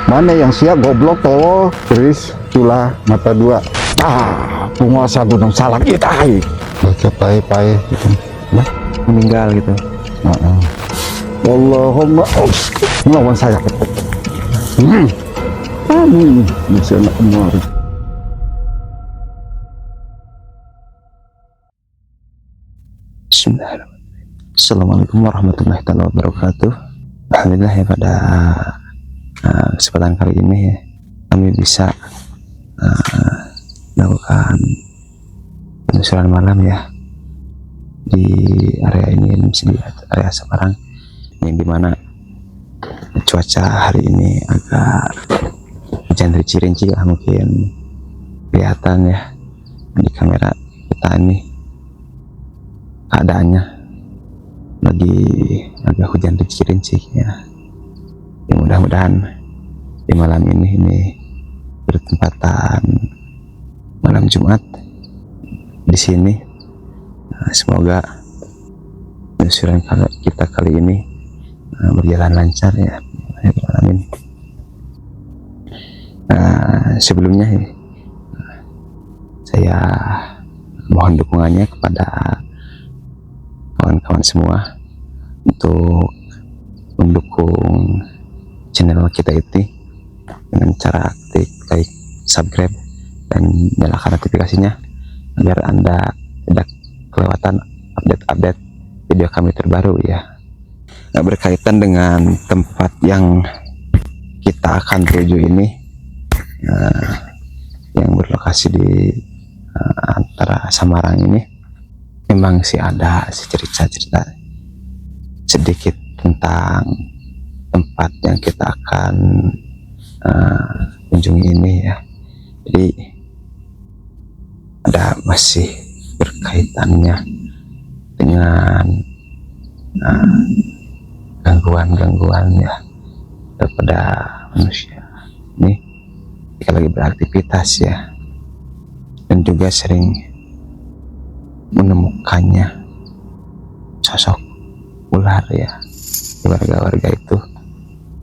Mana yang siap goblok toh? Keris, Cula, Mata Dua. Penguasa Gunung Salak kita. Baca pai-pai gitu. Meninggal gitu. Allahumma melawan saya. Amin. Bisa nak kemari. Bismillahirrahmanirrahim. Assalamualaikum warahmatullahi wabarakatuh. Alhamdulillah ya, pada kesempatan kali ini kami bisa melakukan penelusuran malam ya di area ini, di area Semarang, yang dimana cuaca hari ini agak hujan rinci-rinci lah, mungkin kelihatan ya di kamera kita ini keadaannya lagi agak hujan rinci-rinci ya. Mudah-mudahan di malam ini bertempatan malam Jumat di sini. Semoga penelusuran kita kali ini berjalan lancar ya. Amin. Sebelumnya saya mohon dukungannya kepada kawan-kawan semua untuk mendukung channel kita ini dengan cara klik like, subscribe, dan nyalakan notifikasinya agar Anda tidak kelewatan update-update video kami terbaru ya. Berkaitan dengan tempat yang kita akan tuju ini, yang berlokasi di antara Semarang ini, memang sih ada cerita-cerita sedikit tentang tempat yang kita akan kunjungi ini ya. Jadi ada masih berkaitannya dengan gangguan-gangguan ya kepada manusia ini jika lagi beraktivitas ya, dan juga sering menemukannya sosok ular ya di warga-warga itu.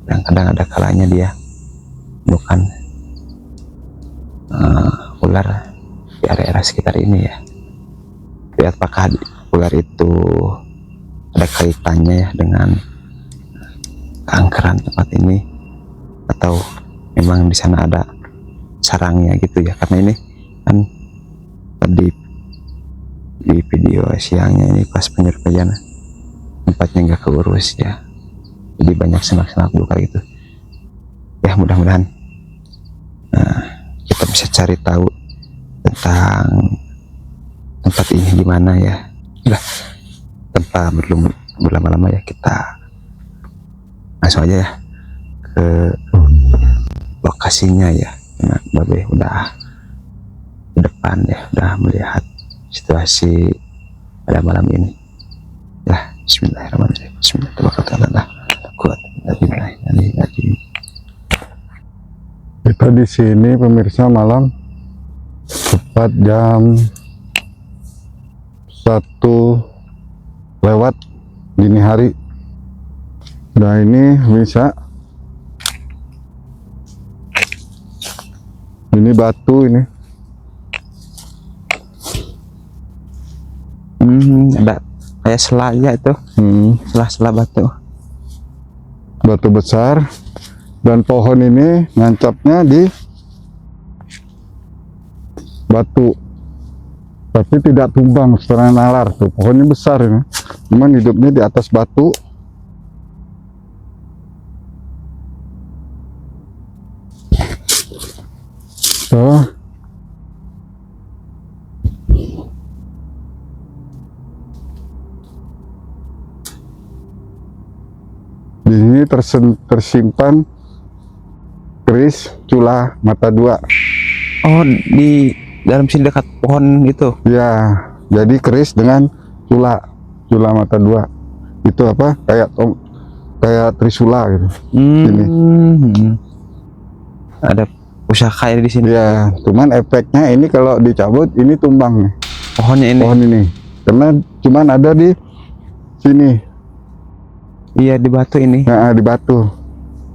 Dan kadang ada kalanya dia bukan ular di area sekitar ini ya. Tapi apakah ular itu ada kaitannya ya dengan keangkeran tempat ini, atau memang di sana ada sarangnya gitu ya? Karena ini kan di video siangnya ini pas penyerpaian tempatnya nggak keurus ya, jadi banyak semak-semak belukar gitu ya. Mudah-mudahan kita bisa cari tahu tentang tempat ini gimana ya. Udah, tanpa berlama-lama ya, kita langsung aja ya ke lokasinya ya. Nah, Babe udah di depan ya, udah melihat situasi pada malam ini ya. Bismillahirrahmanirrahim. Bismillahirrahmanirrahim. Kita di sini pemirsa malam tepat jam 1 lewat dini hari. Nah ini bisa, ini batu ini. Ada kayak selaya itu, selah batu besar, dan pohon ini ngancapnya di batu, tapi tidak tumbang setelah nalar tuh. Pohonnya besar ini, cuman hidupnya di atas batu. Di sini tersimpan keris, Cula, Mata Dua. Oh, di dalam sini dekat pohon itu Ya, jadi keris dengan Cula Mata Dua itu apa, kayak Trisula gitu. Ini ada pusaka di sini ya, cuman efeknya ini kalau dicabut ini tumbang pohon ini, karena cuman ada di sini. Iya, di batu ini. Nah, di batu.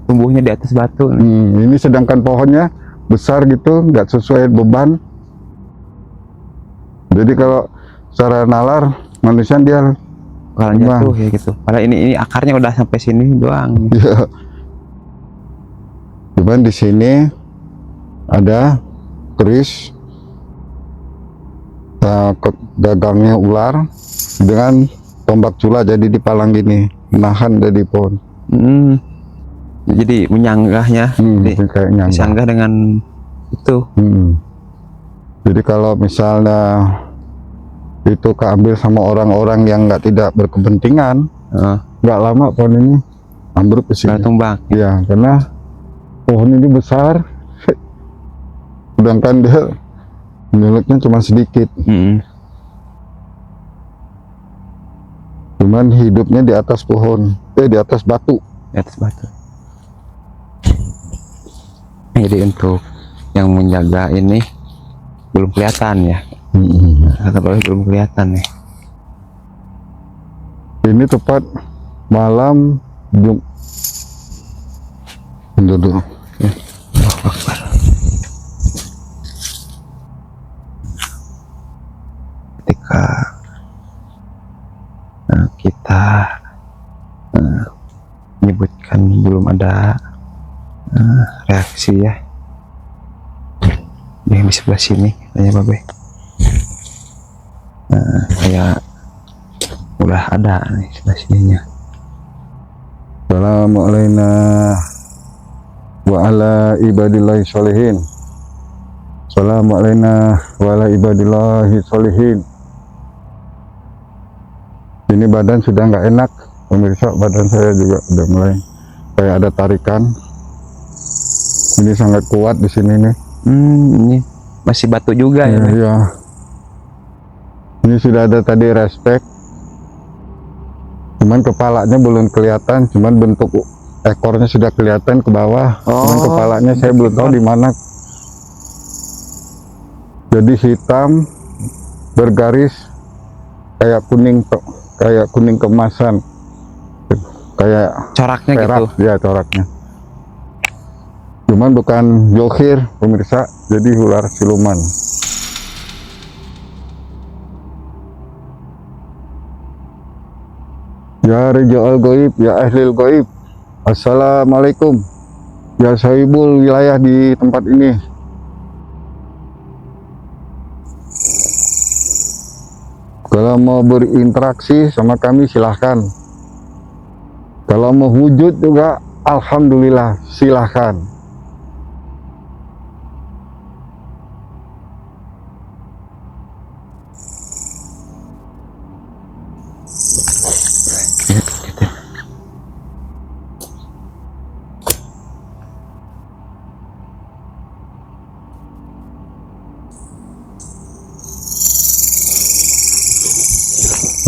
tumbuhnya di atas batu. Ini sedangkan pohonnya besar gitu, nggak sesuai beban. Jadi kalau secara nalar manusia dia Kalau jatuh ya gitu. Padahal ini akarnya udah sampai sini doang. ya. Cuman di sini ada keris, gagangnya ular dengan tombak cula, jadi dipalang gini, menahan dari pohon. Jadi menyanggahnya, Kayak nyangga. disanggah dengan itu. Jadi kalau misalnya itu keambil sama orang-orang yang tidak berkepentingan, nggak lama pohon ini ambruk ke sini. Tumbang. Ya, karena pohon ini besar, sedangkan dia miliknya cuma sedikit. Cuman hidupnya di atas pohon, di atas batu. Di atas batu. Jadi untuk yang menjaga ini belum kelihatan ya. Kata Bapak belum kelihatan nih. Ini tepat malam duduk. Ketika kita menyebutkan belum ada reaksi ya, yang di sebelah sini tanya Babe, kayak udah ada nih sebelah sininya. Assalamualaikum wa ala ibadillahi sholihin. Assalamualaikum wa ala ibadillahi sholihin. Ini badan sudah nggak enak, pemirsa. Badan saya juga udah mulai kayak ada tarikan. Ini sangat kuat di sini nih. Ini masih batu juga ya. Iya. Ini sudah ada tadi respect. Cuman kepalanya belum kelihatan, cuman bentuk ekornya sudah kelihatan ke bawah. Cuman kepalanya saya belum tahu di mana. Jadi hitam bergaris kayak kuning kemasan, kayak coraknya perak, gitu ya coraknya. Cuman bukan johir pemirsa, jadi ular siluman. Ya Rijal Goib, ya Ahlil Goib, Assalamualaikum, ya sahibul wilayah di tempat ini. Kalau mau berinteraksi sama kami silahkan. Kalau mau wujud juga alhamdulillah silahkan.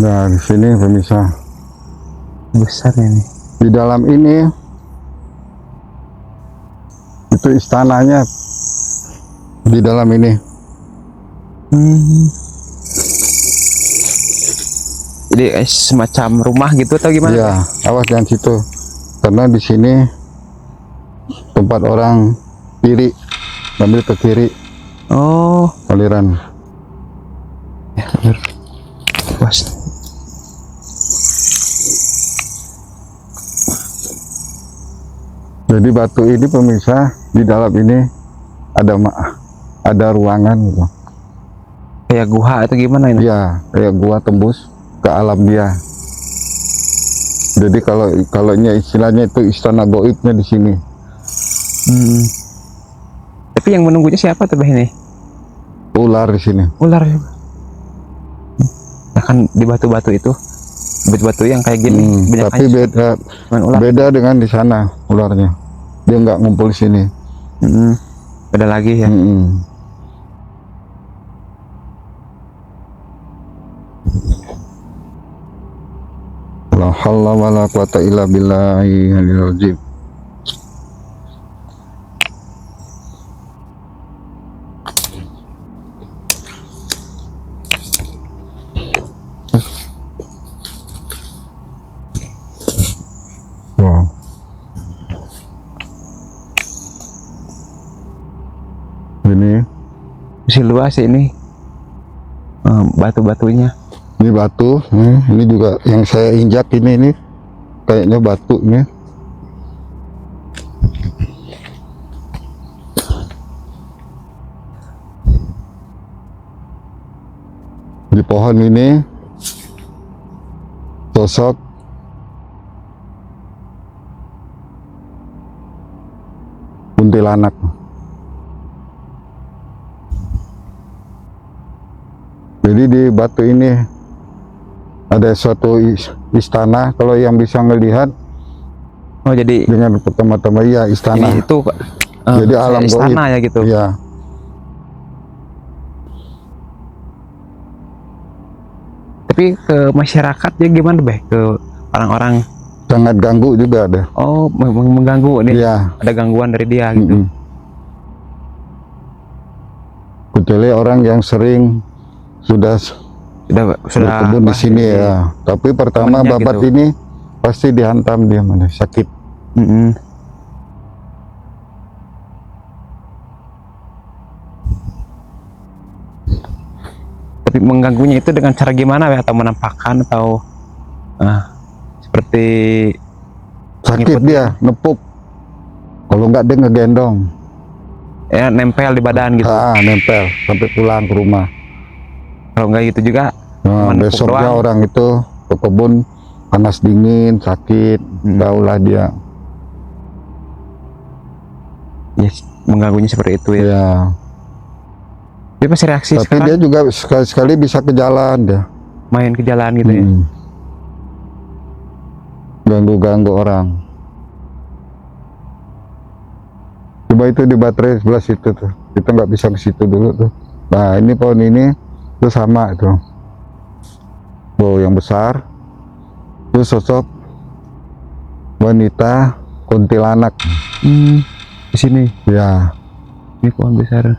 Nah, di sini pemirsa, besar ini. di dalam ini itu istananya di dalam ini. Jadi semacam rumah gitu atau gimana? Iya, awas jangan situ, karena di sini tempat orang kiri, ambil ke kiri. Oh, Aliran. ya bener. Puas. Jadi batu ini pemirsa, di dalam ini ada ruangan gitu. Kayak gua atau gimana ini? Iya, kayak gua tembus ke alam dia. Jadi kalau istilahnya itu istana goibnya di sini. Tapi yang menunggunya siapa tuh ini? Ular di sini. Ular juga. Ya kan di batu-batu itu, batu-batu yang kayak gini. Tapi beda dengan di sana ularnya. Dia nggak ngumpul di sini. Beda lagi ya. La haula wala quwata illa billahi aliyil azim. Wow. masih luas ya ini batu-batunya. Ini batu, ini juga yang saya injak ini kayaknya batu ini. Di pohon ini sosok kuntilanak. Jadi di batu ini ada suatu istana, kalau yang bisa melihat. Oh jadi Dengan pertama-tama ya istana. ini itu Jadi alam istana gaib ya gitu. ya. Tapi ke masyarakatnya gimana Beh? Ke orang-orang? Sangat ganggu juga ada. Oh mengganggu nih. Iya. Ada gangguan dari dia gitu. Kecuali orang yang sering sudah berkebun di sini ya. Tapi pertama temennya babat gitu. ini pasti dihantam dia, mana sakit. Tapi mengganggunya itu dengan cara gimana ya? Atau menampakkan atau seperti Sakit ngikut dia, nepuk. Kalau enggak dia ngegendong. ya nempel di badan gitu. Nempel sampai pulang ke rumah. Kalau enggak gitu juga Nah, menepuk besoknya doang. orang itu ke kebun panas dingin, sakit, taulah dia. Ya, mengganggunya seperti itu ya. Ya. Dia pasti reaksi Tapi sekarang dia juga sekali-sekali bisa ke jalan dia. main ke jalan gitu ya. Ganggu-ganggu orang. Coba itu di baterai sebelah situ tuh. Kita nggak bisa ke situ dulu tuh. Nah ini pohon ini tuh sama itu. Oh yang besar. Itu sosok wanita kuntilanak. Di sini. Ya. Ini pohon besar.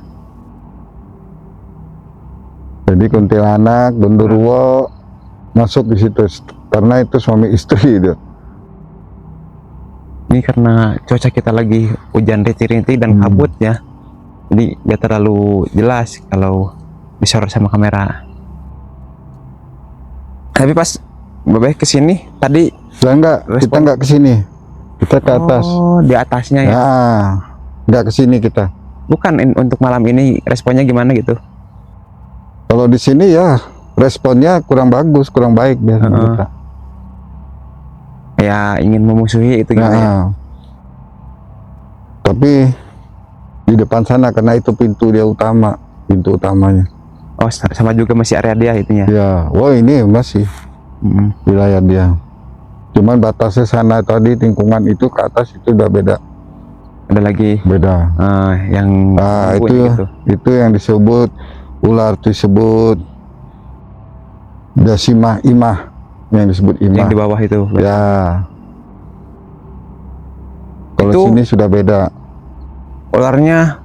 Jadi kuntilanak, genderuwo masuk di situ karena itu suami istri itu. Ini karena cuaca kita lagi hujan rintik-rintik dan kabut ya. Jadi nggak terlalu jelas kalau disorot sama kamera. Tapi pas Babeh kesini tadi Lah enggak, kita enggak ke sini. Kita ke atas. Oh, di atasnya ya. Nah, enggak ke sini kita. Bukan untuk malam ini responnya gimana gitu? Kalau di sini ya responnya kurang bagus, kurang baik biasanya kita. Ya ingin memusuhi itu gitu ya. Tapi di depan sana karena itu pintu utamanya. Oh sama juga masih area dia itunya. Ya, wah ini masih wilayah dia. Cuman batasnya sana tadi lingkungan itu ke atas itu udah beda. Ada lagi Beda. yang itu yang disebut ular disebut Jasimah imah, yang disebut imah. yang di bawah itu. Ya. Kalau Itu sini sudah beda. ularnya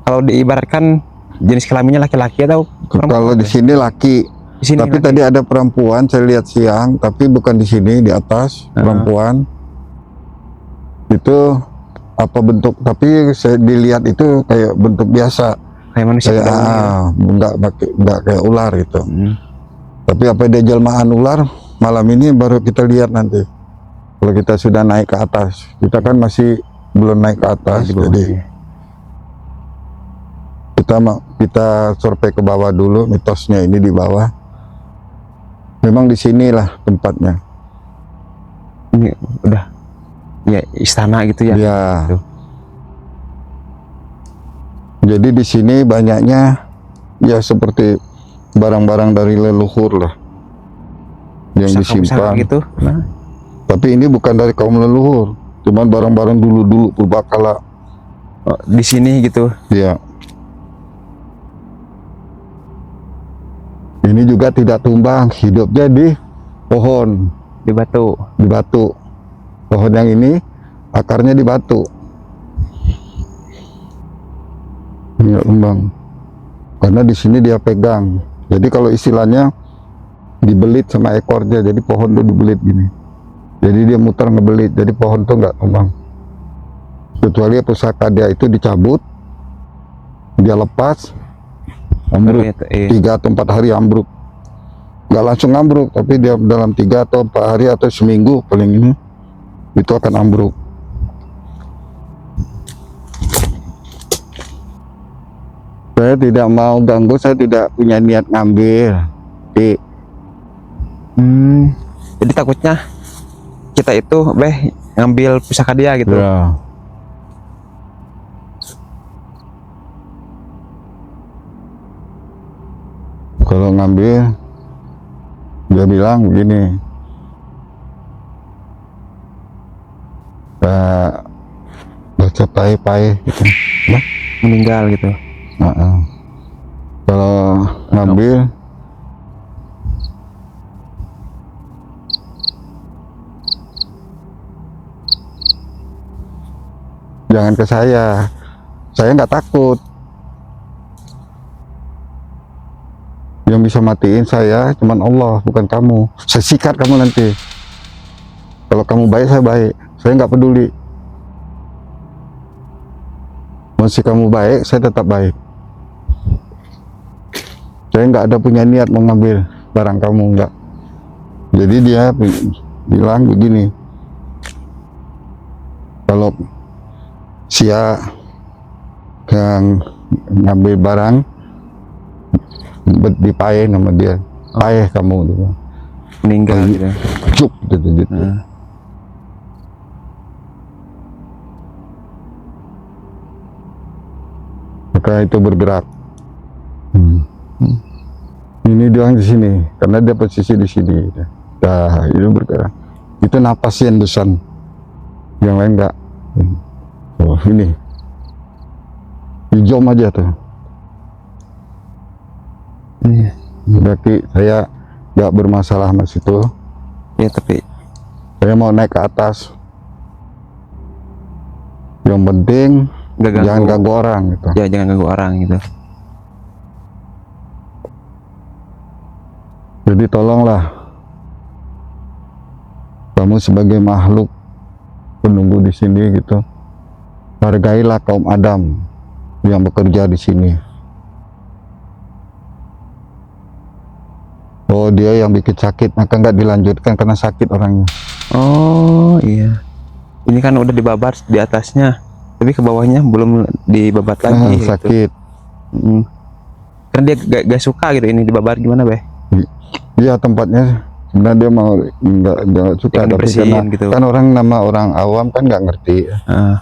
kalau diibaratkan jenis kelaminnya laki-laki atau perempuan? Kalau di sini laki. Di sini Tapi laki. tadi ada perempuan saya lihat siang, tapi bukan di sini, di atas perempuan. Itu apa bentuk? Tapi saya dilihat itu kayak bentuk biasa. Kayak manusia pada umumnya. Enggak kayak ular gitu. Tapi apa dia jelmaan ular? Malam ini baru kita lihat nanti. Kalau kita sudah naik ke atas, kita kan masih belum naik ke atas, Di bawah jadi ya. kita survei ke bawah dulu, mitosnya ini di bawah. Memang di sinilah tempatnya. Ini udah ya istana gitu ya. Ya. Tuh. Jadi di sini banyaknya ya seperti barang-barang dari leluhur lah yang disimpan. Gitu. Nah. Tapi ini bukan dari kaum leluhur, cuman barang-barang dulu-dulu purbakala. Oh, di sini gitu. Ya. Ini juga tidak tumbang, hidupnya di pohon, Di batu. di batu. Pohon yang ini akarnya di batu. Nggak tumbang. Karena di sini dia pegang. Jadi kalau istilahnya dibelit sama ekornya, jadi pohon tuh dibelit gini. Jadi dia muter ngebelit, jadi pohon tuh nggak tumbang. Kecuali pusaka dia itu dicabut, dia lepas, ambruk. Baru itu, iya. 3 atau 4 hari ambruk. Nggak langsung ambruk, tapi dia dalam 3 atau 4 hari atau seminggu paling ini itu akan ambruk. Saya tidak mau ganggu, saya tidak punya niat ngambil. Jadi takutnya kita itu ngambil pusaka dia gitu. Ya. Kalau ngambil, dia bilang begini, baca pai-pai gitu. Nah, Meninggal gitu. kalau ngambil, jangan ke saya nggak takut. Yang bisa matiin saya cuman Allah, bukan kamu. Saya sikat kamu nanti. Kalau kamu baik, saya baik. Saya nggak peduli. Masih kamu baik, saya tetap baik. Saya nggak ada punya niat mengambil barang kamu, nggak. Jadi dia bilang begini, kalau yang ngambil barang dipae nama dia, paeh kamu gitu. Meninggal gitu. Cuk gitu. Maka itu bergerak. Ini dia di sini, karena dia posisi di sini. Dah, itu bergerak. Itu napas yang dusan, yang lain enggak. Oh, ini hijau aja tuh. Berarti saya nggak bermasalah mas itu. Ya tapi Saya mau naik ke atas. Yang penting jangan ganggu orang gitu. Ya jangan ganggu orang gitu. Jadi tolonglah kamu sebagai makhluk penunggu di sini gitu, hargailah kaum Adam yang bekerja di sini. Oh, dia yang bikin sakit, maka nggak dilanjutkan karena sakit orangnya. Oh iya. Ini kan udah dibabat di atasnya, tapi ke bawahnya belum dibabat lagi. Gitu. Sakit. Karena dia gak suka gitu ini dibabat, gimana Iya, tempatnya sebenarnya dia mau nggak suka, jangan tapi karena gitu. kan orang awam kan nggak ngerti.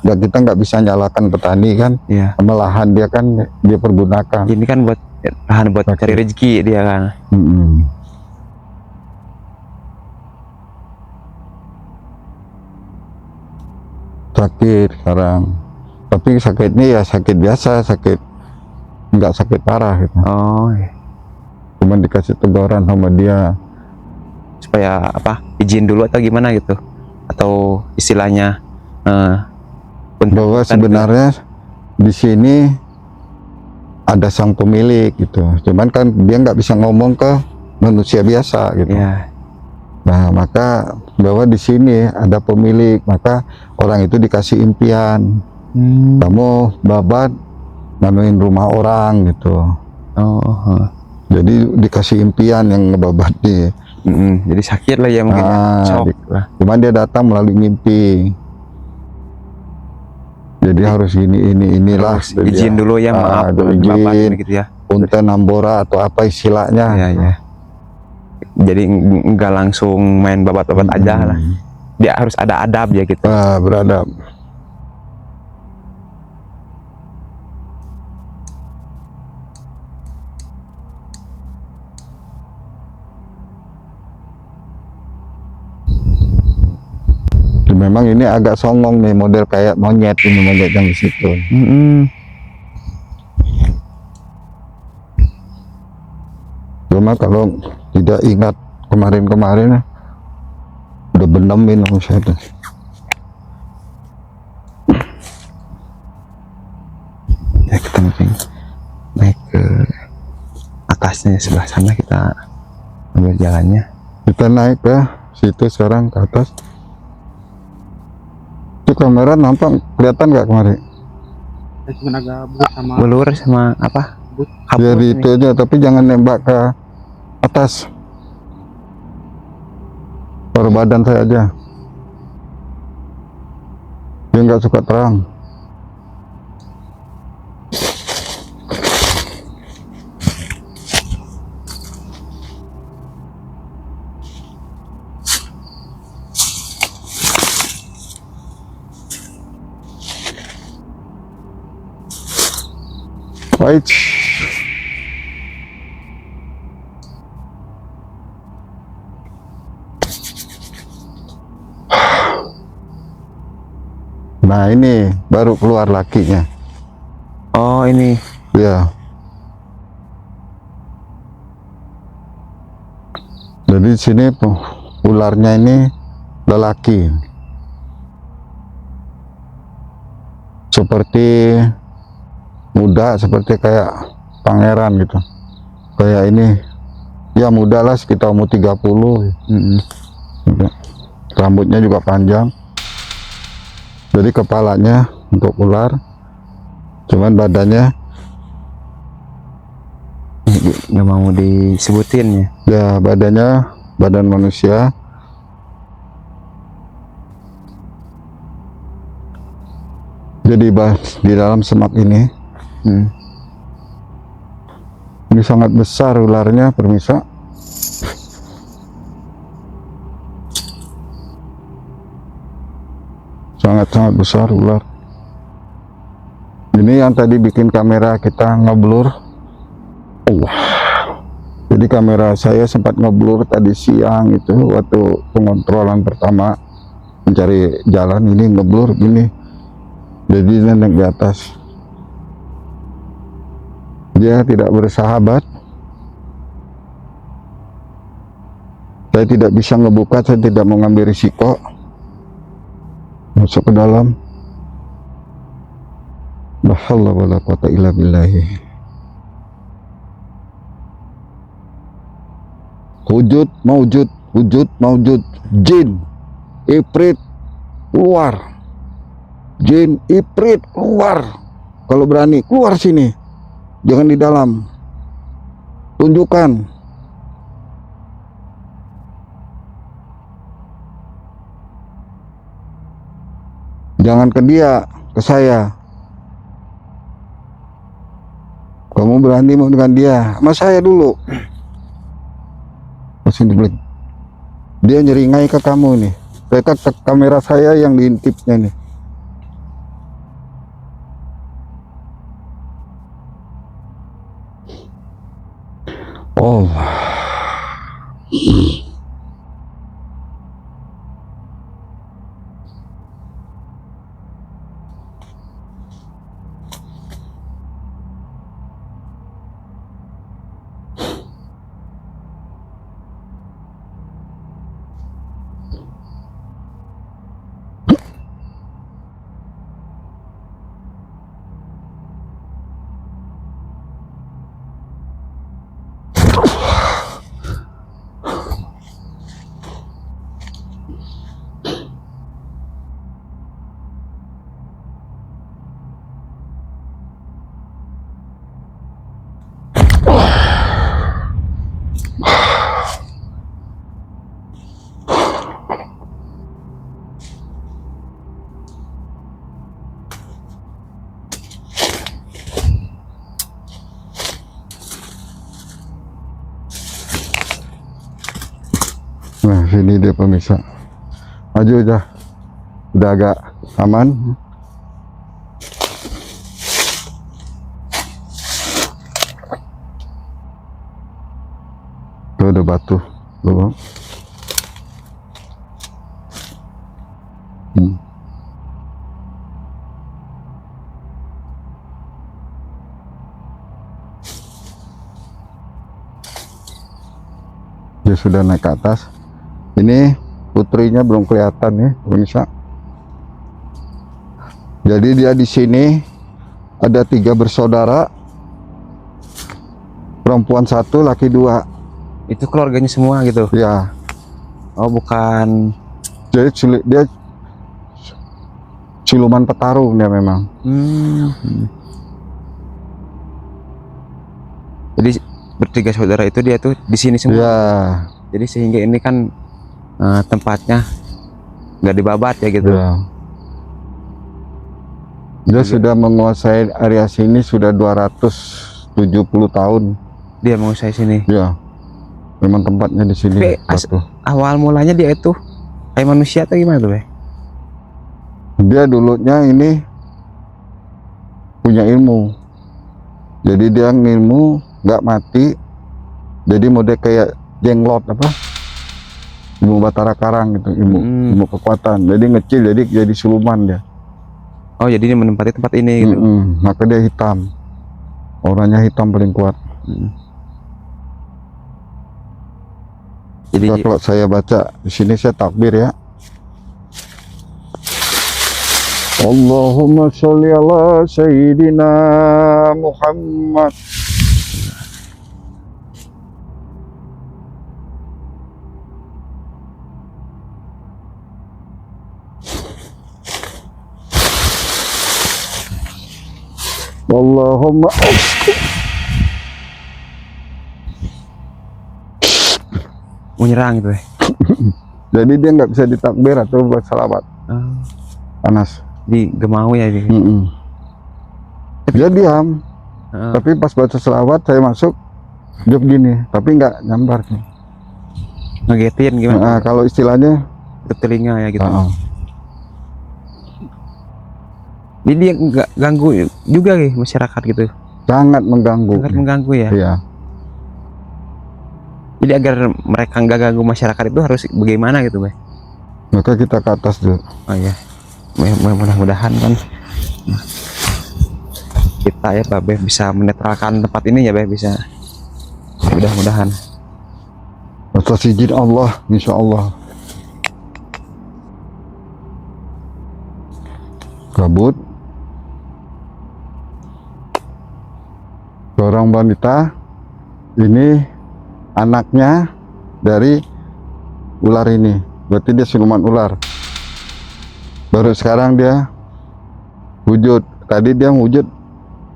Kita nggak bisa nyalakan petani kan. Iya. Sama lahan dia kan dia pergunakan. Ini kan buat lahan buat cari rezeki dia kan. Sakit sekarang, tapi sakitnya ya sakit biasa, nggak sakit parah gitu. Oh iya. Cuman dikasih teguran sama dia supaya izin dulu atau gimana gitu, atau istilahnya bahwa sebenarnya di sini ada sang pemilik gitu, cuman kan dia nggak bisa ngomong ke manusia biasa gitu. Yeah. Nah, maka bahwa di sini ada pemilik, maka orang itu dikasih impian. Kamu babat nanuin rumah orang gitu. Jadi dikasih impian yang ngebabat dia. Jadi sakit lah ya mungkin. Cuman dia datang melalui mimpi. Jadi harus inilah. Izin dulu ya, maaf izin gitu ya. Punten Ambora atau apa istilahnya. Ya. Jadi nggak langsung main babat-babat aja lah. Dia harus ada adab ya gitu. Beradab. Memang ini agak songong nih, model kayak monyet ini, monyet yang di situ. Cuma kalau tidak ingat kemarin-kemarin udah benemin sama saya tuh. Ya kita mungkin naik ke atasnya, sebelah sana kita ambil jalannya. Kita naik ke situ sekarang ke atas. Itu kamera nampak kelihatan nggak kemarin? Cuma agak blur sama Blur sama apa? kabur Jadi ini. itu aja, tapi jangan nembak ke atas. Baru badan saya aja. Dia nggak suka terang. Baik. Nah ini baru keluar lakinya. Oh ini. Ya. Jadi di sini ularnya ini lelaki. Seperti muda, seperti kayak pangeran gitu. Kayak ini ya muda lah, sekitar umur 30. Gitu. Rambutnya juga panjang. Jadi kepalanya untuk ular, cuman badannya nggak mau disebutin ya. ya badannya badan manusia. Jadi di dalam semak ini, ini sangat besar ularnya, permisa. Sangat-sangat besar ular. Ini yang tadi bikin kamera kita ngeblur. Jadi kamera saya sempat ngeblur tadi siang itu waktu pengontrolan pertama mencari jalan, ini ngeblur gini. Jadi naik di atas. Dia tidak bersahabat. Saya tidak bisa ngebuka, saya tidak mau ngambil risiko masuk ke dalam. La haula wala quwata illa billahi. Wujud maujud, jin ifrit keluar, jin ifrit keluar. Kalau berani keluar sini, jangan di dalam, tunjukkan. Jangan ke dia, ke saya. Kamu berani mau dengan dia, sama saya dulu. Sini balik. Dia nyeringai ke kamu nih. Mereka ke kamera saya yang diintipnya nih. Oh. Nah, sini dia pemirsa. Maju aja. Udah agak aman. Tuh ada batu. Tuh. Dia sudah naik ke atas. Ini putrinya belum kelihatan ya, pemirsa. Jadi dia di sini ada 3 bersaudara, perempuan 1, laki 2. Itu keluarganya semua gitu. Ya. Oh bukan. Jadi dia siluman petarung dia memang. bertiga saudara itu dia tuh di sini semua. Ya, Jadi sehingga ini kan tempatnya nggak dibabat ya gitu. ya. Dia sudah menguasai area sini sudah 270 tahun. Dia menguasai sini. Ya, memang tempatnya di sini. Tapi batu. awal mulanya dia itu kayak manusia atau gimana tuh, Be? Dia dulunya ini punya ilmu. Jadi dia ilmu nggak mati. Jadi mode kayak jenglot apa? Ilmu Batara Karang gitu, ilmu kekuatan. Jadi ngecil, jadi siluman dia. Oh, jadi dia menempati tempat ini gitu. Maka dia hitam. Auranya hitam paling kuat. Jadi Kalau saya baca di sini saya takbir ya. Allahumma sholli ala sayyidina Muhammad. Allahumma menyerang gitu, Be. Jadi dia nggak bisa ditakbir atau buat salawat. Panas. Di Gemau ya gitu. Dia diam. Tapi pas baca selawat saya masuk dia begini, tapi nggak nyambar sih. Ngagetin gimana? Kalau istilahnya Ke telinga ya gitu. Jadi dia nggak ganggu juga nih masyarakat gitu. sangat mengganggu. Sangat mengganggu ya. Iya. Jadi agar mereka nggak ganggu masyarakat itu harus bagaimana gitu, Be? Maka kita ke atas dulu. Oh iya. Mudah-mudahan kan kita ya, Be, bisa menetralkan tempat ini ya, Be, bisa. Mudah-mudahan. Atas izin Allah, insya Allah. Kabut. Seorang wanita ini anaknya dari ular ini, berarti dia siluman ular. Baru sekarang dia wujud. Tadi dia wujud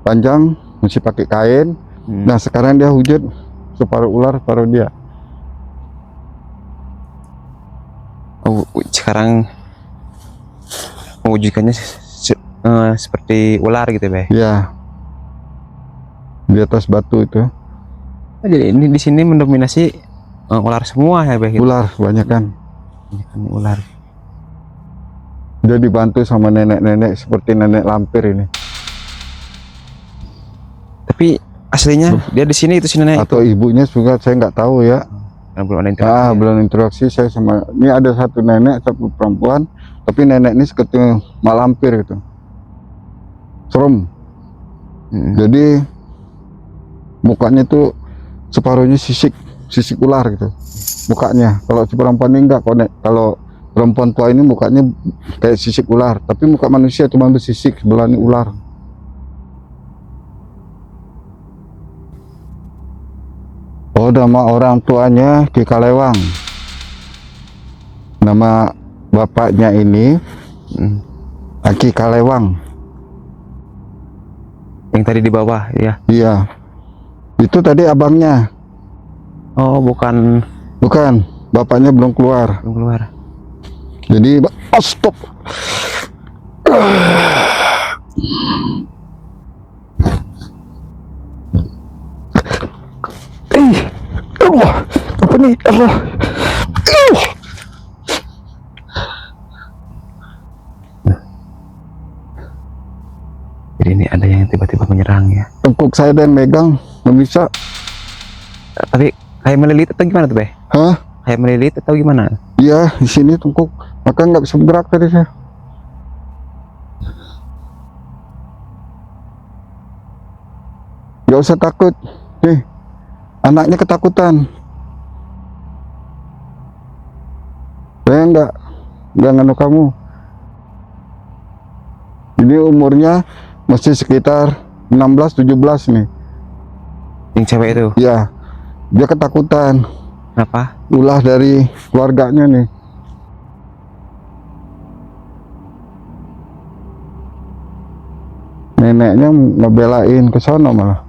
panjang masih pakai kain. Nah sekarang dia wujud separuh ular separuh dia. Oh, sekarang mewujudkannya seperti ular gitu, Be. Ya, di atas batu itu. Jadi ini di sini mendominasi ular semua ya, Be. Gitu. Ular banyak kan. Ular. Dia dibantu sama nenek-nenek seperti nenek lampir ini. Tapi aslinya dia di sini itu si nenek. Atau ibunya juga saya nggak tahu ya. Karena belum ada interaksi. Belum interaksi saya sama. Ini ada satu nenek, satu perempuan, tapi nenek ini seperti malampir gitu. Serem. Jadi mukanya tuh separuhnya sisik ular gitu. Mukanya. Kalau si perempuan ini enggak konek. Kalau perempuan tua ini mukanya kayak sisik ular, tapi muka manusia cuma bersisik, sebelah ini ular. Oh, nama orang tuanya Ki Kalewang. Nama bapaknya ini Ki Kalewang. Yang tadi di bawah ya. Iya. Itu tadi abangnya. Oh, bukan. Bukan, bapaknya belum keluar. Belum keluar. Jadi stop. Allah, apa nih? Allah. Jadi ini ada yang tiba-tiba menyerang ya. Tengkuk saya ada yang megang, nggak bisa. Tapi kayak melilit atau gimana tuh, Be? Hah? Kayak melilit atau gimana? Iya, di sini tengkuk. Maka nggak bisa bergerak tadi saya. Gak usah takut. Nih, anaknya ketakutan. Saya nggak nganu kamu. Ini umurnya masih sekitar 16-17 nih. Yang cewek itu? Ya, dia ketakutan. Kenapa? Ulah dari keluarganya nih. Neneknya ngebelain ke sono malah.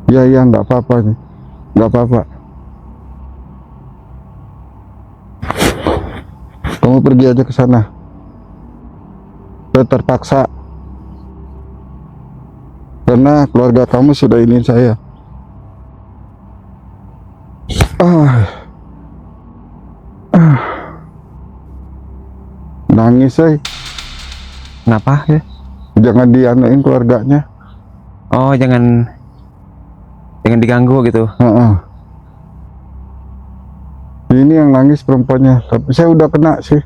Iya, nggak apa-apa nih. Nggak apa-apa. Kamu pergi aja ke sana. Saya terpaksa. Karena keluarga kamu sudah ingin saya. Nangis, say. Kenapa ya? Jangan dianuin keluarganya. Oh, jangan diganggu gitu. Heeh. Ini yang nangis perempuannya, tapi saya udah kena sih,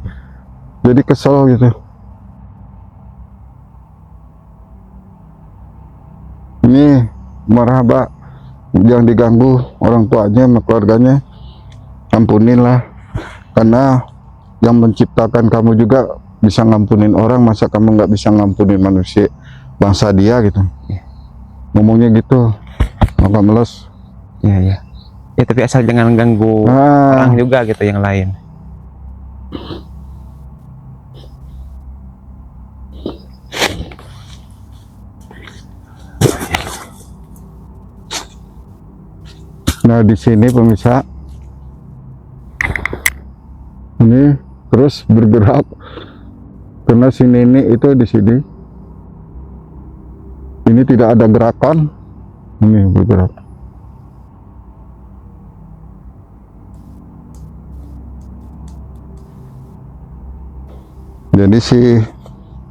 jadi kesel gitu. Ini marhaba, jangan diganggu orang tuanya sama keluarganya. Ampunin lah, karena yang menciptakan kamu juga bisa ngampunin orang, masa kamu nggak bisa ngampunin manusia bangsa dia gitu. Ngomongnya gitu, maka meles. Iya, iya. Ya, tapi asal jangan ganggu orang juga gitu yang lain. Nah, di sini pemirsa, ini terus bergerak karena si nenek itu di sini. Ini tidak ada gerakan, ini bergerak. Jadi si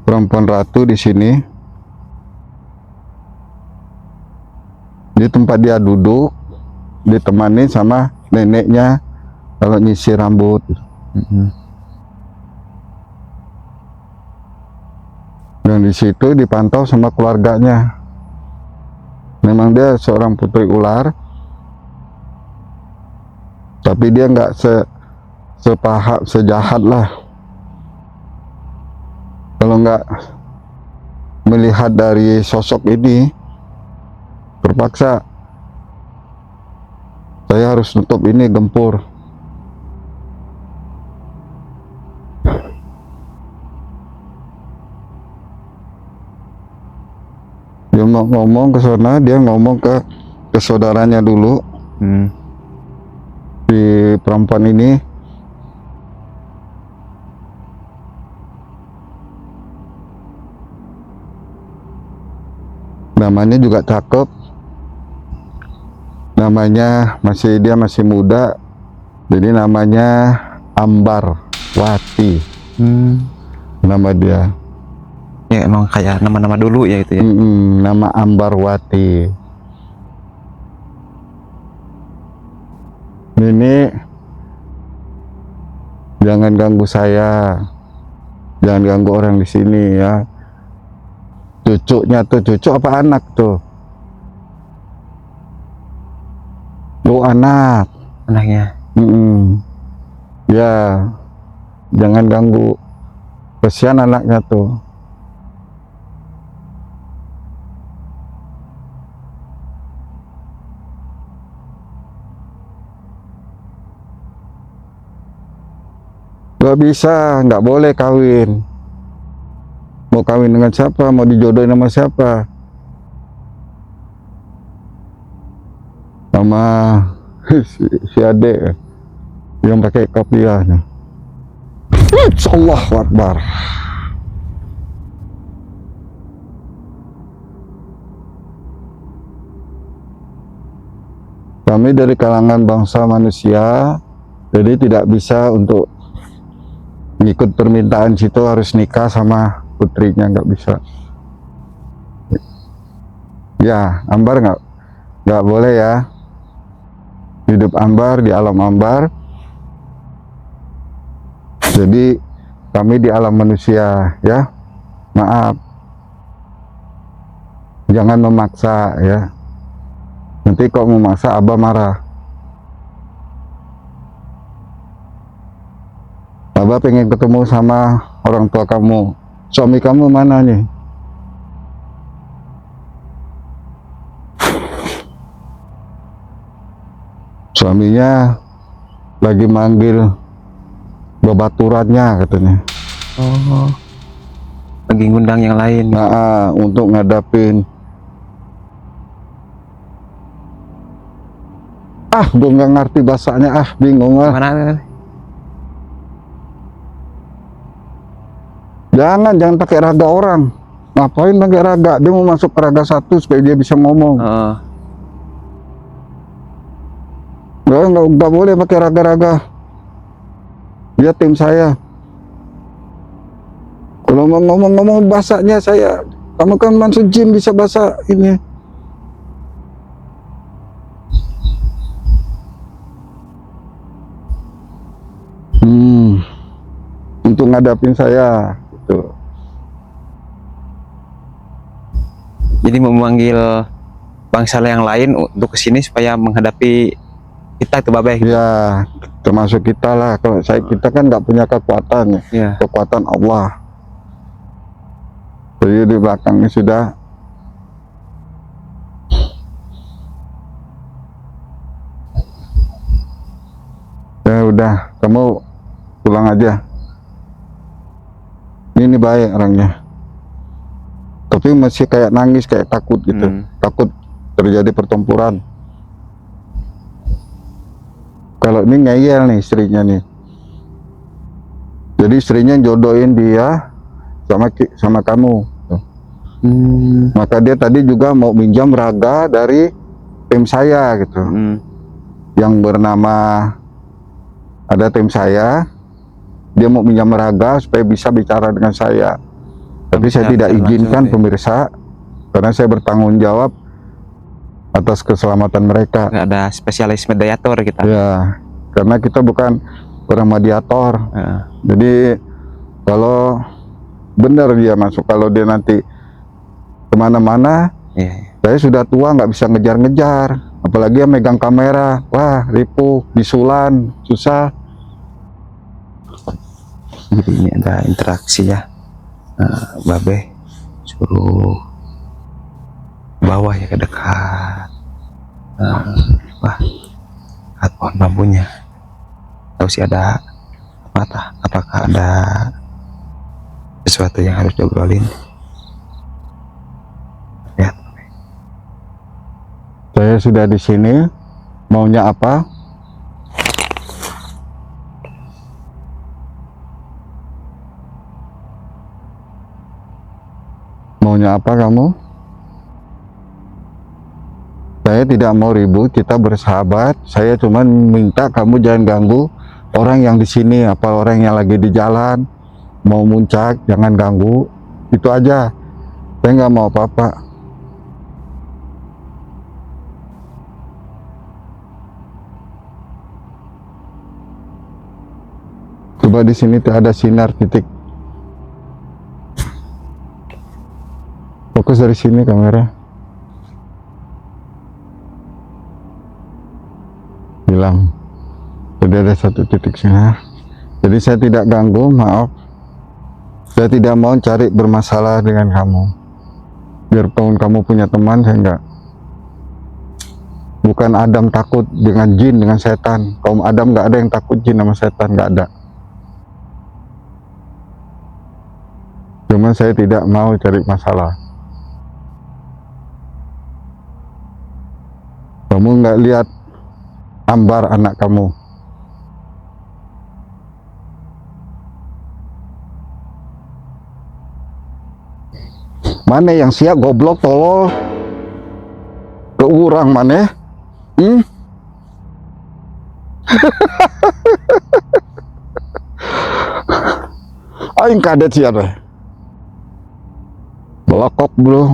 perempuan ratu di sini, di tempat dia duduk, ditemani sama neneknya kalau nyisir rambut. Dan di situ dipantau sama keluarganya. Memang dia seorang putri ular, tapi dia nggak sejahat lah. Kalau nggak melihat dari sosok ini, terpaksa saya harus nutup ini gempur. Dia mau ngomong ke sana, dia ngomong ke saudaranya dulu. Si perempuan ini namanya juga cakep, namanya dia masih muda, jadi namanya Ambarwati. Nama dia. Ya, emang kayak nama-nama dulu ya itu ya. Nama Ambarwati. Ini jangan ganggu saya, jangan ganggu orang di sini ya. Cucunya tuh, cucu apa anak tuh? Oh, anak. Anaknya. Ya, jangan ganggu. Kesian anaknya tuh. Gak bisa, nggak boleh kawin. Mau kawin dengan siapa? Mau dijodohin sama siapa? Sama si adek yang pakai kopiah. Allahu Akbar. Kami dari kalangan bangsa manusia, jadi tidak bisa untuk ngikut permintaan situ harus nikah sama putrinya, nggak bisa. Ya, Ambar nggak boleh ya. Hidup Ambar di alam Ambar. Jadi kami di alam manusia ya. Maaf. Jangan memaksa ya. Nanti kok memaksa Abah marah. Abah pengen ketemu sama orang tua kamu. Suami kamu mana nih? Suaminya lagi manggil babaturannya katanya. Oh, lagi ngundang yang lain. Nah, untuk ngadapin Gue nggak ngerti bahasanya, bingung ah. Mana? Jangan pakai raga orang. Ngapain pakai raga? Dia mau masuk ke raga satu supaya dia bisa ngomong. Oh, Nggak boleh pakai raga-raga. Dia tim saya. Kalau mau ngomong bahasanya saya, kamu kan masuk jin bisa bahasa ini. Untuk ngadapin saya gitu. jadi memanggil bangsa yang lain untuk kesini supaya menghadapi kita itu Babe. Ya, termasuk kita lah. Kalau kita kan nggak punya kekuatan, Ya. kekuatan Allah. Jadi di belakangnya sudah. Ya udah, kamu pulang aja. Ini baik orangnya. Tapi masih kayak nangis, kayak takut gitu. Takut terjadi pertempuran. Kalau ini ngeyel nih istrinya nih. Jadi istrinya jodohin dia sama kamu. Maka dia tadi juga mau minjam raga dari tim saya gitu. Yang bernama, ada tim saya, dia mau minjam raga supaya bisa bicara dengan saya. Tapi saya tidak izinkan pemirsa, karena saya bertanggung jawab atas keselamatan mereka. Nggak ada spesialis mediator kita. Ya, karena kita bukan orang mediator. Jadi kalau benar dia masuk, kalau dia nanti kemana-mana, saya sudah tua nggak bisa ngejar-ngejar, apalagi yang megang kamera. Wah, ripuh, bisulan, susah. Jadi ini ada interaksi ya. Babe suruh bawah ya ke dekat. Wah, lihat pohon bambunya. Tahu sih ada apa? Apakah ada sesuatu yang harus diobrolin? Lihat. Saya sudah di sini. Maunya apa? Maunya apa kamu? Saya tidak mau ribut, kita bersahabat. Saya cuma minta kamu jangan ganggu orang yang di sini, apa orang yang lagi di jalan mau muncak, jangan ganggu. Itu aja. Saya nggak mau apa-apa. Coba di sini tuh ada sinar titik. Fokus dari sini kamera. Hilang. Jadi ada satu titik sinar. Jadi saya tidak ganggu, maaf. Saya tidak mau cari bermasalah dengan kamu. Biarpun kamu punya teman, saya enggak. Bukan Adam takut dengan jin, dengan setan. Kaum Adam nggak ada yang takut jin sama setan, nggak ada. Cuma saya tidak mau cari masalah. Kamu nggak lihat Ambar anak kamu? Mana yang siap goblok tolol? Ke urang mana? Aing kadet siapa? Belakok bro.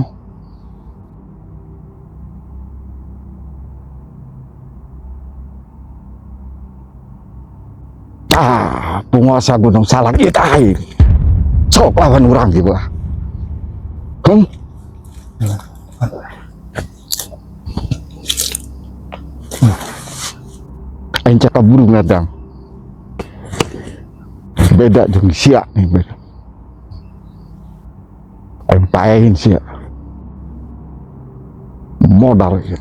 Penguasa Gunung Salak itu aing. Sok lawan urang gitu. Aing cakap buru ngadang. Beda jeung sia nih beda. Aing paein sia. Modal ya.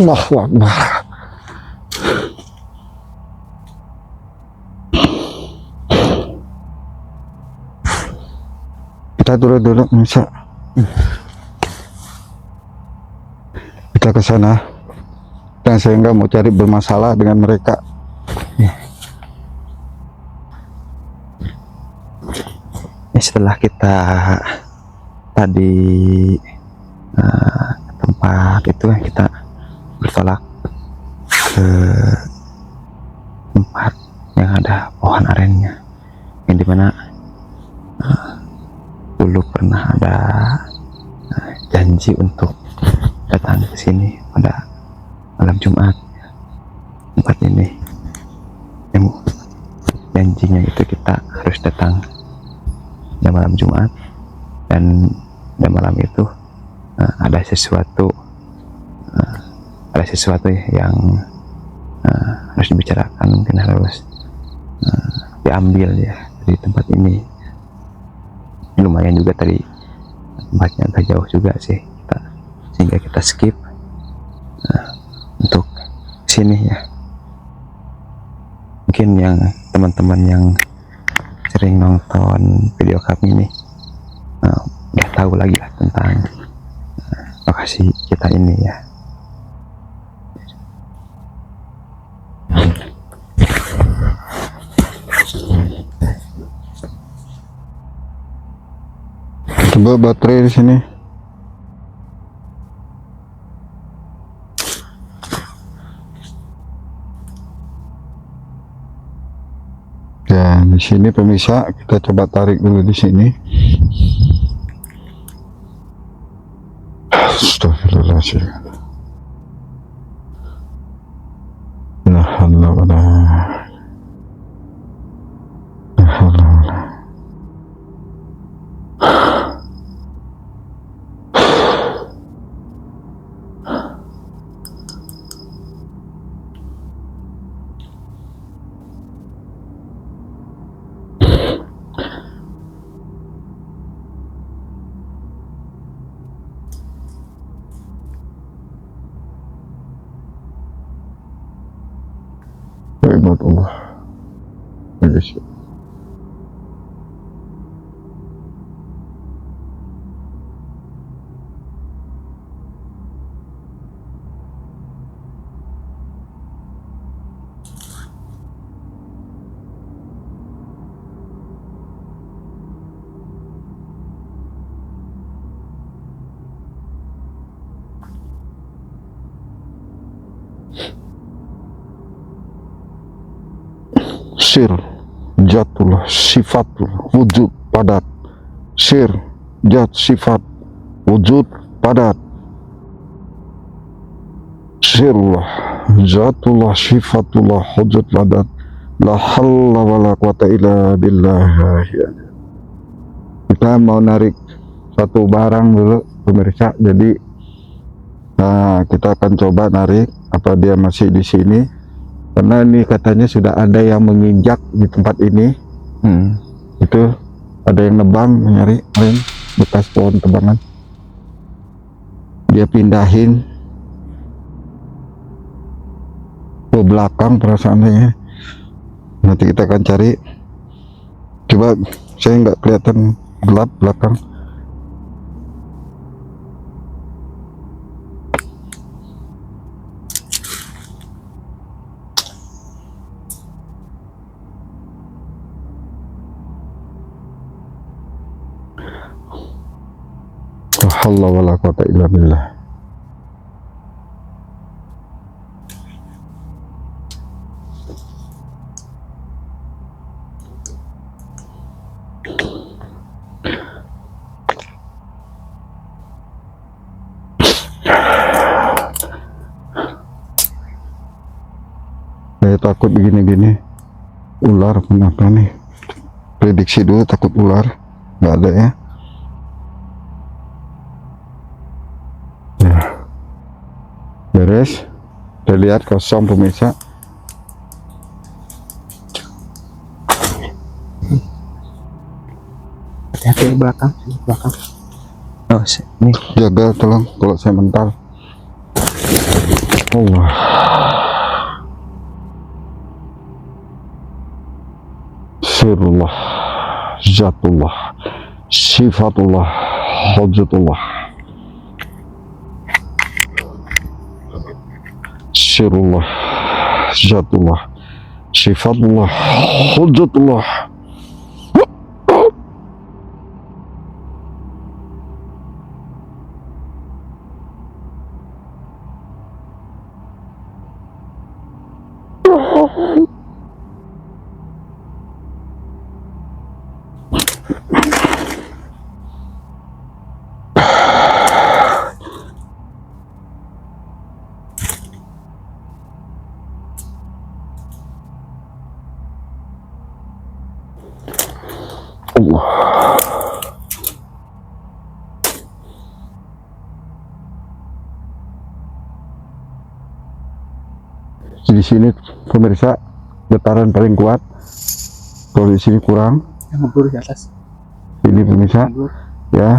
Allahu Akbar. Kita dulu bisa. Kita ke sana. Dan saya nggak mau cari bermasalah dengan mereka. Setelah kita tadi tempat itu kita bertolak ke tempat yang ada pohon arennya, yang dimana dulu pernah ada janji untuk datang ke sini pada malam Jumat. Tempat ini yang janjinya itu kita harus datang pada malam Jumat, dan pada malam itu ada sesuatu yang harus dibicarakan, mungkin harus diambil ya dari tempat ini. Lumayan juga tadi tempatnya agak jauh juga sih sehingga kita skip untuk sini ya. Mungkin yang teman-teman yang sering nonton video kami ini udah tahu lagi lah tentang lokasi kita ini ya. Coba baterai di sini. Ya, di sini pemirsa, kita coba tarik dulu di sini. Astagfirullahaladzim. La haula wala quwwata. Allah. Bagus. Sir, jatullah, sifatul, wujud, padat. Sir, jat, sifat, wujud, padat. Sirullah, zatullah, sifatullah, wujud, padat. La halla wa la quwata illa billah. Kita mau narik satu barang dulu pemirsa, jadi kita akan coba narik apa dia masih di sini. Karena ini katanya sudah ada yang menginjak di tempat ini. Itu ada yang nebang, nyari bekas pohon tebangan. Dia pindahin ke belakang perasaannya. Nanti kita akan cari. Coba, saya nggak kelihatan gelap belakang. La haula wa la quwata illa billah. Saya takut begini-gini ular, kenapa nih? Prediksi dulu takut ular, nggak ada ya. Beres, kita lihat kosong pemirsa. Hati-hati belakang. Oh, ini jaga tolong kalau saya mental. Allah. Sirullah, zatullah, sifatullah, hujjatullah. Sirullah, zatullah, sifatullah, hujjatullah. Allah. Di sini pemirsa getaran paling kuat. Kalau di sini kurang. Yang ngebur di atas. Ini pemirsa, ya.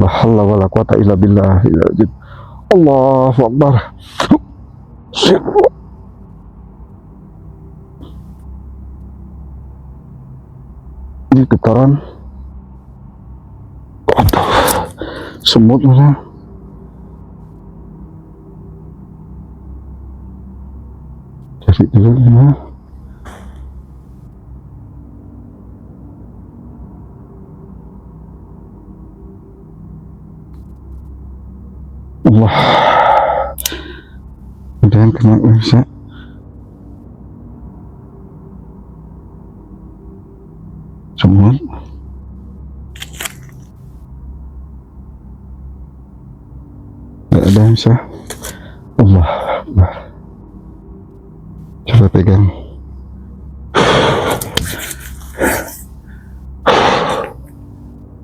La haula wala quwata illa billah. Allahu Akbar. Ini getaran. Aduh, semut mana? Cari dulu ya. Allah, mudah-mudahan kena bisa. Semut. Gak ada yang bisa. Allah, Allah. Coba pegang.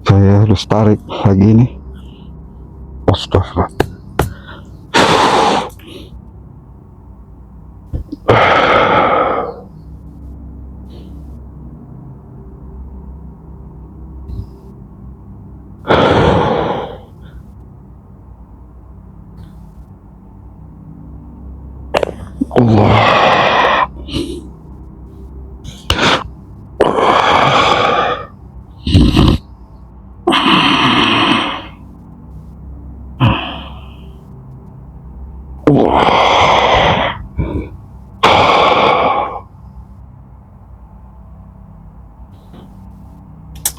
Saya harus tarik lagi nih. Astagfirullah. Allah.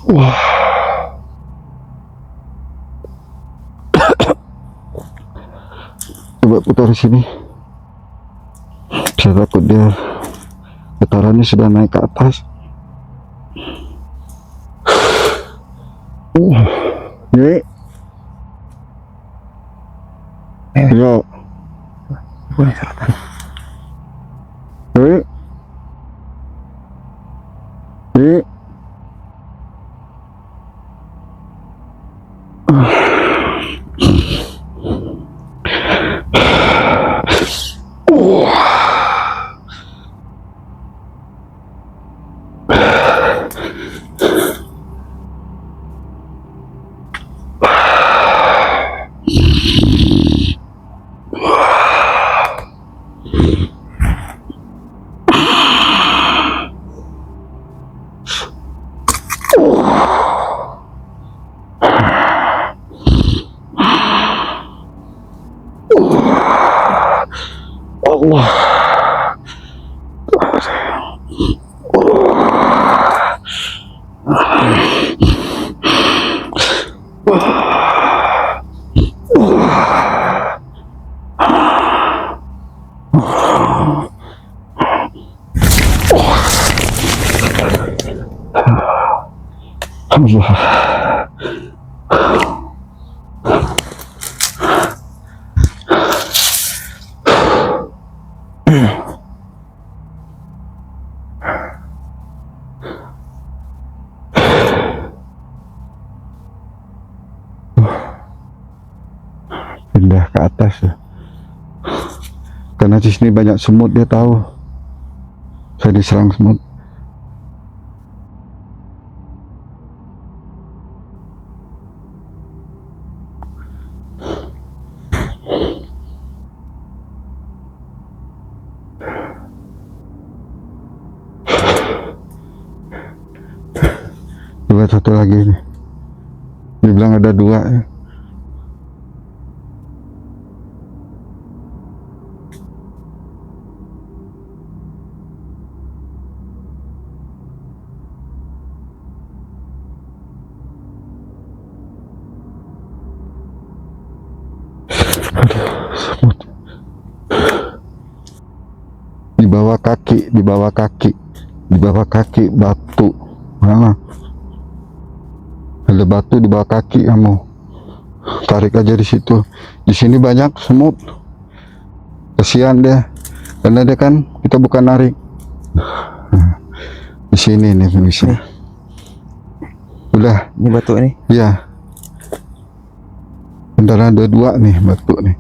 Wah. Coba putar sini. Saya takut dia getarannya sudah naik ke atas. Ini. Yo. Boleh selatan. Ini. Ini. Allah. Allah. Pindah ke atas ya. Karena di sini banyak semut, dia tahu saya diserang semut. ada satu lagi nih. Dibilang ada dua ya. Semut. Di bawah kaki, di bawah kaki, di bawah kaki batu. Mana? Ada batu di bawah kaki kamu. Tarik aja di situ. Di sini banyak semut. Kasihan dia. Karena dia kan kita bukan narik. Di sini nih pemirsa. Udah. Ini batu ini. Iya. Bentar ada dua nih batu nih.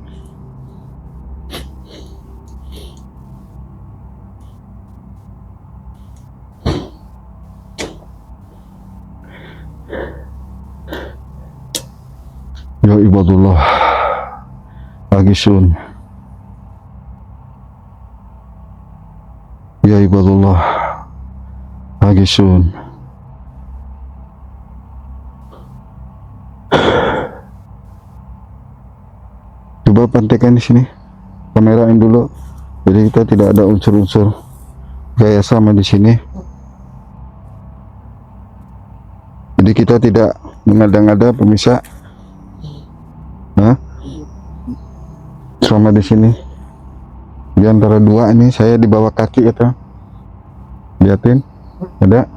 Ya ibadullah. Agisun. Ya ibadullah. Agisun. Coba pantekan di sini, kamerain dulu, jadi kita tidak ada unsur-unsur gaya sama di sini. Jadi kita tidak mengada-ngada pemirsa. Nah, selama di sini, di antara dua ini saya di bawah kaki itu, liatin, ada.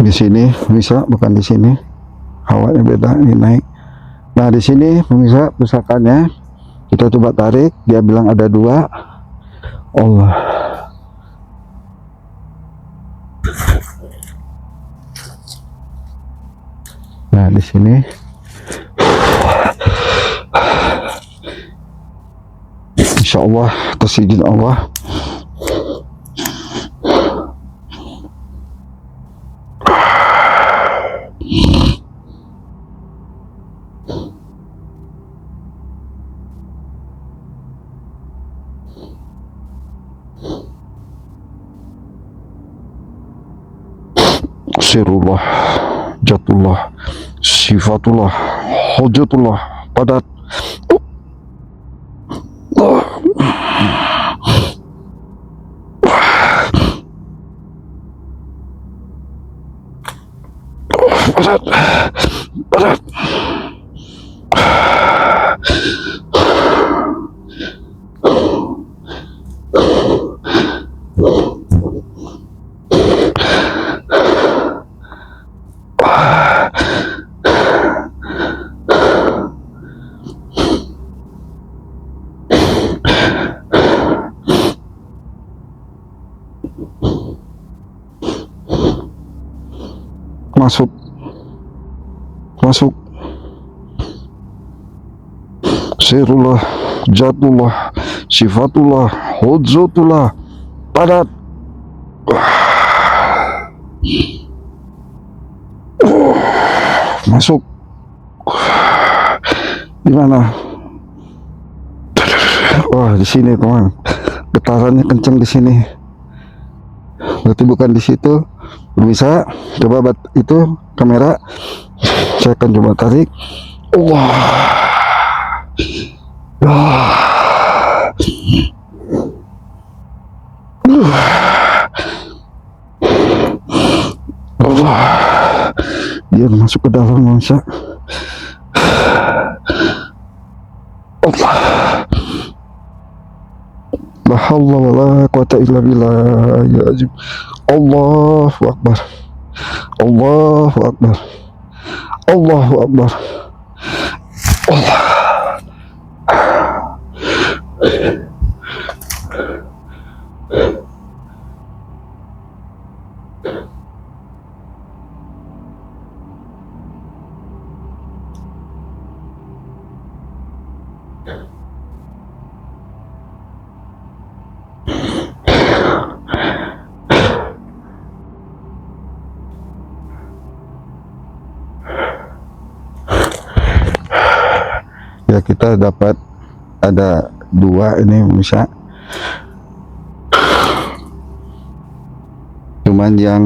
Di sini bisa, bukan di sini, hawanya beda, ini naik. Nah di sini pemirsa pusakannya kita coba tarik, dia bilang ada dua. Allah. Nah di sini insya Allah atas izin Allah sirullah, jatullah, sifatullah, hujatullah, padat. Padat, padat. Masuk, masuk. Sirullah, jatullah, sifatullah, hujatullah, padat. Masuk. Di mana? Wah, di sini teman. Getarannya kencang di sini. Berarti bukan di situ. Bisa coba itu kamera. Saya akan coba tarik. Wah. Allah. Dia masuk ke dalam masa. Allah. La haula wala quwata illa billah ya azim. Allahu akbar. Allahu akbar. Allahu Akbar. Ya, kita dapat ada 2 ini bisa, cuman yang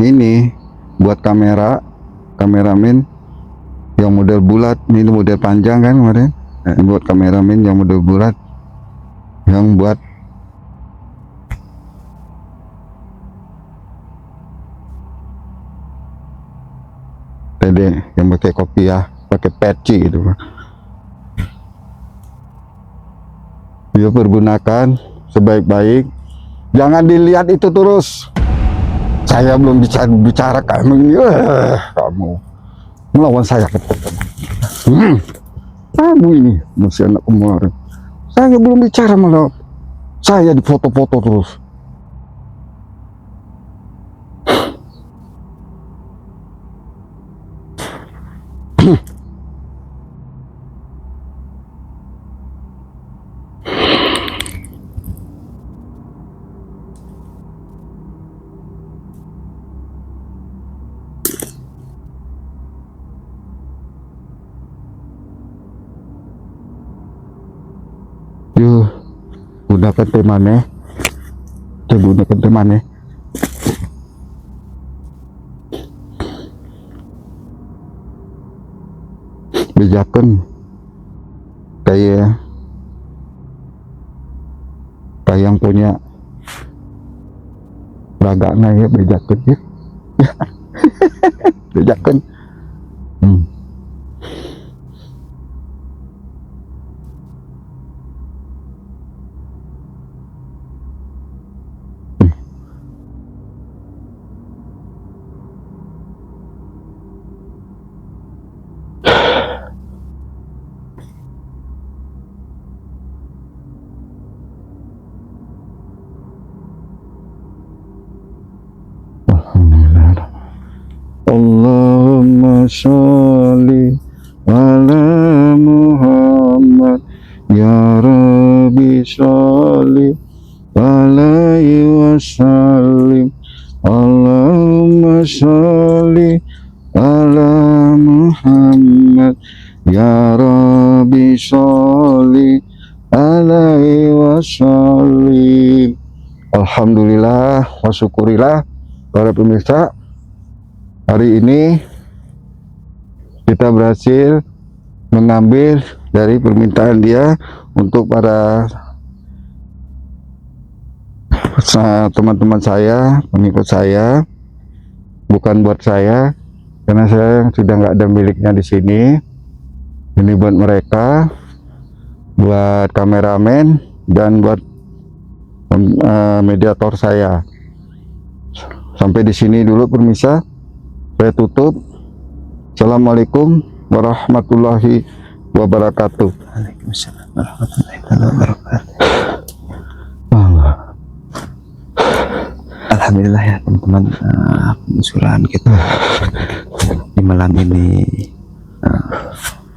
ini buat kameramen yang model bulat, ini model panjang kan kemarin. Ini buat kameramen yang model bulat, yang buat yang pakai kopiah, pakai peci gitu Pak. Dia pergunakan sebaik-baik, jangan dilihat itu terus. Saya belum bicara kamu ini, kamu melawan saya. Kamu ini masih anak kemarin. Saya belum bicara malah saya difoto-foto terus. Yuk, gunakan temannya. Gunakan temannya. Bejakan kayak yang punya ragana ya, bejakan ya. Bejakan. Allahumma sholli ala Muhammad ya Rabbi sholli alaihi wasallim. Allahumma sholli ala Muhammad ya Rabbi sholli alaihi wasallim. Alhamdulillah wa syukurillah para pemirsa. Hari ini kita berhasil mengambil dari permintaan dia untuk para teman-teman saya, pengikut saya, bukan buat saya, karena saya sudah nggak ada miliknya di sini. Ini buat mereka, buat kameramen dan buat mediator saya. Sampai di sini dulu pemirsa. Saya tutup. Assalamualaikum warahmatullahi wabarakatuh. Waalaikumsalam warahmatullahi wabarakatuh. Alhamdulillah ya teman-teman, penelusuran kita di malam ini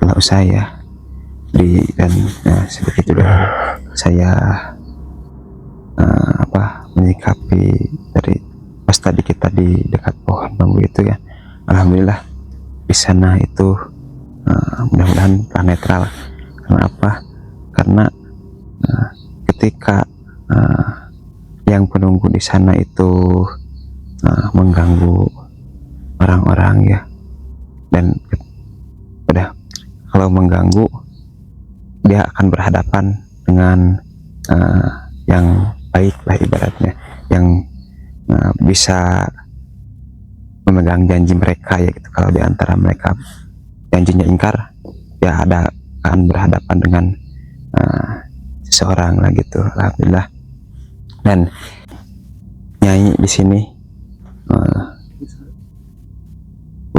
telah usai ya, dan seperti itu saya menyikapi dari pas tadi kita di dekat pohon bambu itu ya. Alhamdulillah di sana itu mudah-mudahan telah netral. Karena apa? Karena ketika yang penunggu di sana itu mengganggu orang-orang ya, dan udah kalau mengganggu dia akan berhadapan dengan yang baik lah ibaratnya, yang bisa memegang janji mereka ya gitu. Kalau di antara mereka janjinya ingkar, ya ada akan berhadapan dengan seseorang lah gitu. Alhamdulillah. Dan Nyai di sini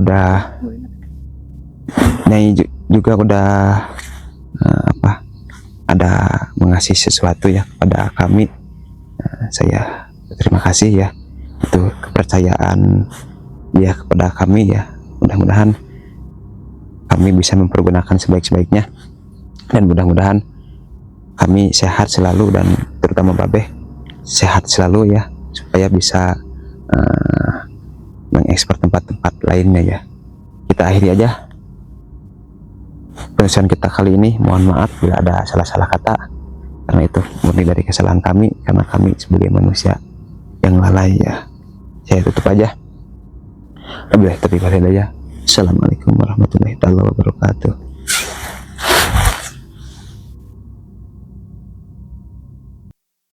udah Nyai juga udah ada mengasih sesuatu ya kepada kami. Saya terima kasih ya, itu kepercayaan dia kepada kami ya. Mudah-mudahan kami bisa mempergunakan sebaik-baiknya, dan mudah-mudahan kami sehat selalu, dan terutama Babeh sehat selalu ya, supaya bisa mengekspor tempat-tempat lainnya ya. Kita akhiri aja penulisan kita kali ini. Mohon maaf bila ada salah-salah kata, karena itu murni dari kesalahan kami, karena kami sebagai manusia yang lalai ya. Saya tutup aja. Wabillahi taufiq wal hidayah. Assalamualaikum warahmatullahi wabarakatuh.